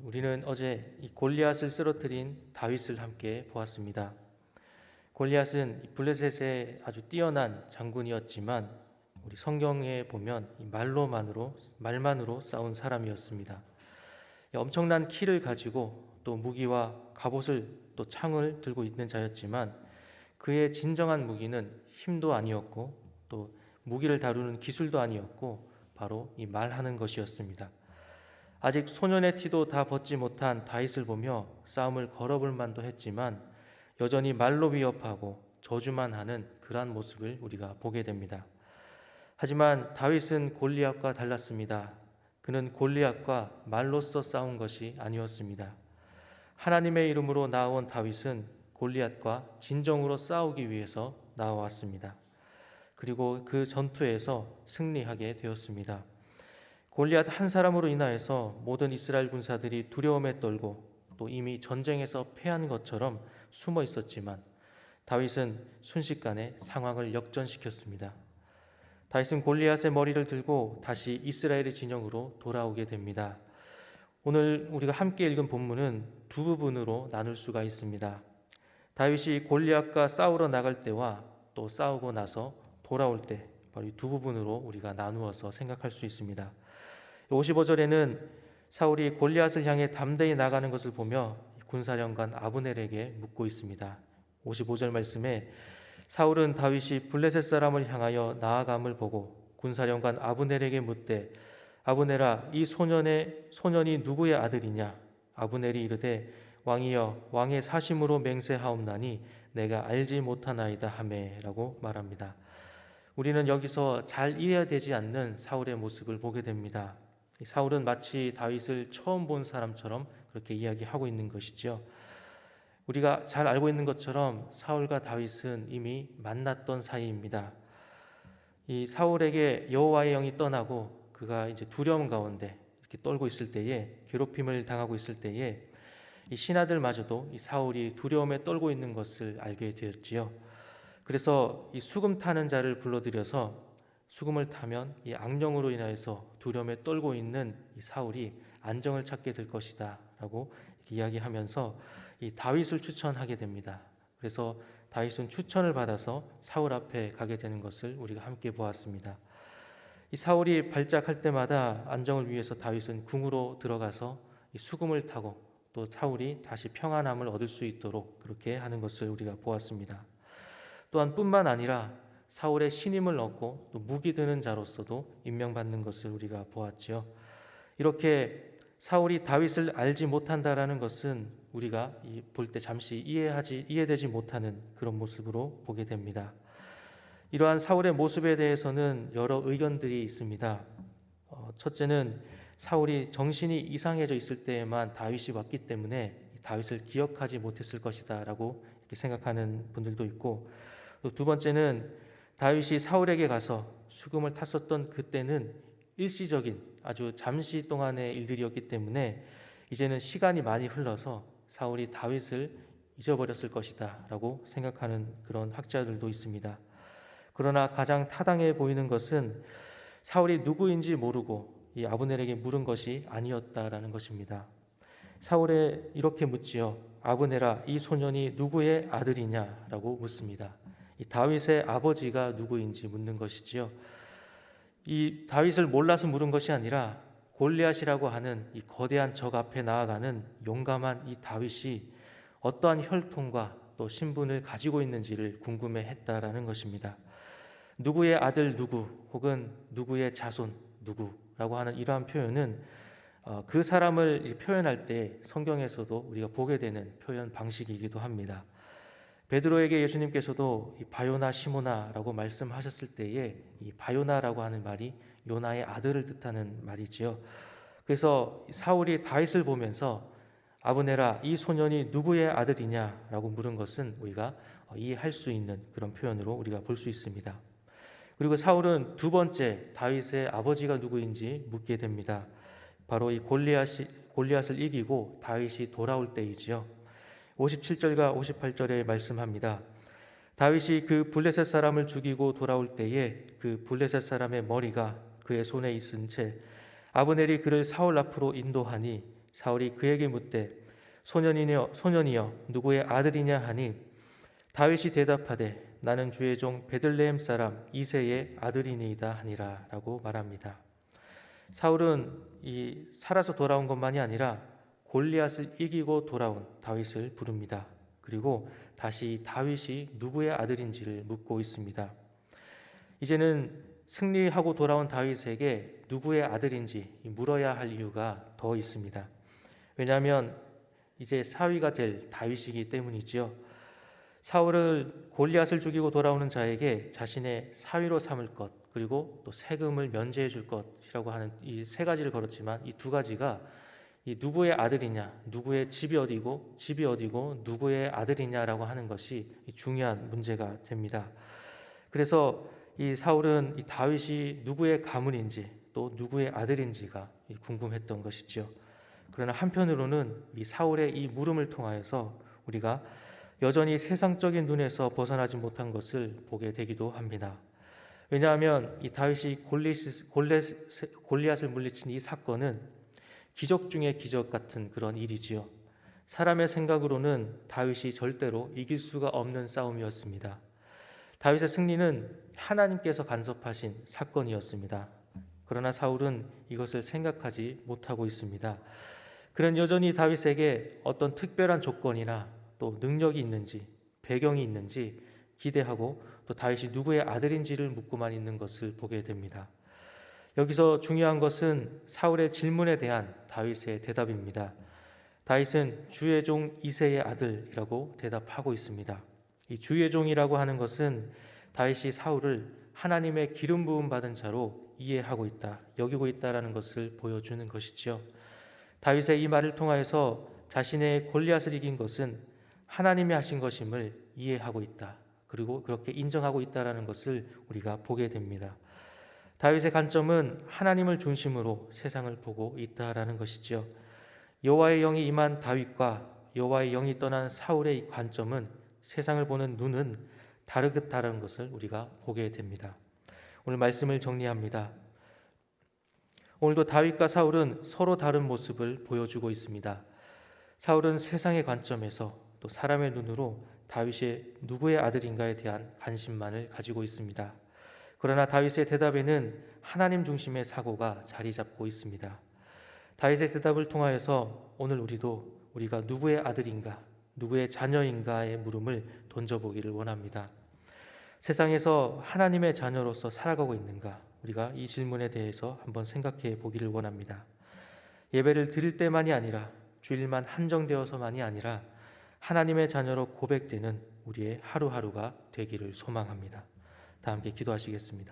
우리는 어제 이 골리앗을 쓰러뜨린 다윗을 함께 보았습니다. 골리앗은 블레셋의 아주 뛰어난 장군이었지만 우리 성경에 보면 말만으로 싸운 사람이었습니다. 엄청난 키를 가지고 또 무기와 갑옷을 또 창을 들고 있는 자였지만 그의 진정한 무기는 힘도 아니었고 또 무기를 다루는 기술도 아니었고 바로 이 말하는 것이었습니다. 아직 소년의 티도 다 벗지 못한 다윗을 보며 싸움을 걸어볼 만도 했지만 여전히 말로 위협하고 저주만 하는 그러한 모습을 우리가 보게 됩니다. 하지만 다윗은 골리앗과 달랐습니다. 그는 골리앗과 말로써 싸운 것이 아니었습니다. 하나님의 이름으로 나아온 다윗은 골리앗과 진정으로 싸우기 위해서 나아왔습니다. 그리고 그 전투에서 승리하게 되었습니다. 골리앗 한 사람으로 인하여서 모든 이스라엘 군사들이 두려움에 떨고 또 이미 전쟁에서 패한 것처럼 숨어 있었지만 다윗은 순식간에 상황을 역전시켰습니다. 다윗은 골리앗의 머리를 들고 다시 이스라엘의 진영으로 돌아오게 됩니다. 오늘 우리가 함께 읽은 본문은 두 부분으로 나눌 수가 있습니다. 다윗이 골리앗과 싸우러 나갈 때와 또 싸우고 나서 돌아올 때, 바로 이 두 부분으로 우리가 나누어서 생각할 수 있습니다. 55절에는 사울이 골리앗을 향해 담대히 나가는 것을 보며 군사령관 아브넬에게 묻고 있습니다. 55절 말씀에 사울은 다윗이 블레셋 사람을 향하여 나아감을 보고 군사령관 아브넬에게 묻되 아브넬아, 이 소년이 누구의 아들이냐? 아브넬이 이르되 왕이여, 왕의 사심으로 맹세하옵나니 내가 알지 못하나이다 하매라고 말합니다. 우리는 여기서 잘 이해되지 않는 사울의 모습을 보게 됩니다. 사울은 마치 다윗을 처음 본 사람처럼 그렇게 이야기하고 있는 것이죠. 우리가 잘 알고 있는 것처럼 사울과 다윗은 이미 만났던 사이입니다. 이 사울에게 여호와의 영이 떠나고 그가 이제 두려움 가운데 이렇게 떨고 있을 때에, 괴롭힘을 당하고 있을 때에 이 신하들마저도 이 사울이 두려움에 떨고 있는 것을 알게 되었지요. 그래서 이 수금 타는 자를 불러들여서 수금을 타면 이 악령으로 인하여서 두려움에 떨고 있는 이 사울이 안정을 찾게 될 것이다라고 이야기하면서 이 다윗을 추천하게 됩니다. 그래서 다윗은 추천을 받아서 사울 앞에 가게 되는 것을 우리가 함께 보았습니다. 이 사울이 발작할 때마다 안정을 위해서 다윗은 궁으로 들어가서 이 수금을 타고 또 사울이 다시 평안함을 얻을 수 있도록 그렇게 하는 것을 우리가 보았습니다. 또한 뿐만 아니라 사울의 신임을 얻고 또 무기 드는 자로서도 임명받는 것을 우리가 보았지요. 이렇게 사울이 다윗을 알지 못한다라는 것은 우리가 볼 때 잠시 이해되지 못하는 그런 모습으로 보게 됩니다. 이러한 사울의 모습에 대해서는 여러 의견들이 있습니다. 첫째는 사울이 정신이 이상해져 있을 때에만 다윗이 왔기 때문에 다윗을 기억하지 못했을 것이다라고 이렇게 생각하는 분들도 있고, 또 두 번째는 다윗이 사울에게 가서 수금을 탔었던 그때는 일시적인 아주 잠시 동안의 일들이었기 때문에 이제는 시간이 많이 흘러서 사울이 다윗을 잊어버렸을 것이다 라고 생각하는 그런 학자들도 있습니다. 그러나 가장 타당해 보이는 것은 사울이 누구인지 모르고 이 아브넬에게 물은 것이 아니었다라는 것입니다. 사울에 이렇게 묻지요. 아브넬아, 이 소년이 누구의 아들이냐라고 묻습니다. 이 다윗의 아버지가 누구인지 묻는 것이지요. 이 다윗을 몰라서 물은 것이 아니라 골리앗이라고 하는 이 거대한 적 앞에 나아가는 용감한 이 다윗이 어떠한 혈통과 또 신분을 가지고 있는지를 궁금해했다라는 것입니다. 누구의 아들 누구 혹은 누구의 자손 누구라고 하는 이러한 표현은 그 사람을 표현할 때 성경에서도 우리가 보게 되는 표현 방식이기도 합니다. 베드로에게 예수님께서도 이 바요나 시모나라고 말씀하셨을 때에 이 바요나라고 하는 말이 요나의 아들을 뜻하는 말이지요. 그래서 사울이 다윗을 보면서 아브넬아, 이 소년이 누구의 아들이냐라고 물은 것은 우리가 이해할 수 있는 그런 표현으로 우리가 볼 수 있습니다. 그리고 사울은 두 번째 다윗의 아버지가 누구인지 묻게 됩니다. 바로 이 골리앗을 이기고 다윗이 돌아올 때이지요. 57절과 58절에 말씀합니다. 다윗이 그 블레셋 사람을 죽이고 돌아올 때에 그 블레셋 사람의 머리가 그의 손에 있은 채 아브넬이 그를 사울 앞으로 인도하니 사울이 그에게 묻되 소년이여 누구의 아들이냐 하니 다윗이 대답하되 나는 주의 종 베들레헴 사람 이새의 아들이니이다 하니라 라고 말합니다. 사울은 이 살아서 돌아온 것만이 아니라 골리앗을 이기고 돌아온 다윗을 부릅니다. 그리고 다시 다윗이 누구의 아들인지를 묻고 있습니다. 이제는 승리하고 돌아온 다윗에게 누구의 아들인지 물어야 할 이유가 더 있습니다. 왜냐하면 이제 사위가 될 다윗이기 때문이지요. 사울을 골리앗을 죽이고 돌아오는 자에게 자신의 사위로 삼을 것, 그리고 또 세금을 면제해 줄 것이라고 하는 이 세 가지를 걸었지만 이 두 가지가 이 누구의 아들이냐, 누구의 집이 어디고 누구의 아들이냐라고 하는 것이 중요한 문제가 됩니다. 그래서 이 사울은 이 다윗이 누구의 가문인지 또 누구의 아들인지가 궁금했던 것이지요. 그러나 한편으로는 이 사울의 이 물음을 통하여서 우리가 여전히 세상적인 눈에서 벗어나지 못한 것을 보게 되기도 합니다. 왜냐하면 이 다윗이 골리앗을 물리친 이 사건은 기적 중의 기적 같은 그런 일이지요. 사람의 생각으로는 다윗이 절대로 이길 수가 없는 싸움이었습니다. 다윗의 승리는 하나님께서 간섭하신 사건이었습니다. 그러나 사울은 이것을 생각하지 못하고 있습니다. 그는 여전히 다윗에게 어떤 특별한 조건이나 또 능력이 있는지, 배경이 있는지 기대하고 또 다윗이 누구의 아들인지를 묻고만 있는 것을 보게 됩니다. 여기서 중요한 것은 사울의 질문에 대한 다윗의 대답입니다. 다윗은 주의 종 이새의 아들이라고 대답하고 있습니다. 이 주의 종이라고 하는 것은 다윗이 사울을 하나님의 기름 부음 받은 자로 이해하고 있다, 여기고 있다라는 것을 보여주는 것이지요. 다윗의 이 말을 통하여서 자신의 골리앗을 이긴 것은 하나님이 하신 것임을 이해하고 있다, 그리고 그렇게 인정하고 있다라는 것을 우리가 보게 됩니다. 다윗의 관점은 하나님을 중심으로 세상을 보고 있다라는 것이지요. 여호와의 영이 임한 다윗과 여호와의 영이 떠난 사울의 이 관점은, 세상을 보는 눈은 다르다는 것을 우리가 보게 됩니다. 오늘 말씀을 정리합니다. 오늘도 다윗과 사울은 서로 다른 모습을 보여주고 있습니다. 사울은 세상의 관점에서 또 사람의 눈으로 다윗이 누구의 아들인가에 대한 관심만을 가지고 있습니다. 그러나 다윗의 대답에는 하나님 중심의 사고가 자리 잡고 있습니다. 다윗의 대답을 통하여서 오늘 우리가 누구의 아들인가, 누구의 자녀인가의 물음을 던져보기를 원합니다. 세상에서 하나님의 자녀로서 살아가고 있는가, 우리가 이 질문에 대해서 한번 생각해 보기를 원합니다. 예배를 드릴 때만이 아니라, 주일만 한정되어서만이 아니라 하나님의 자녀로 고백되는 우리의 하루하루가 되기를 소망합니다. 다 함께 기도하시겠습니다.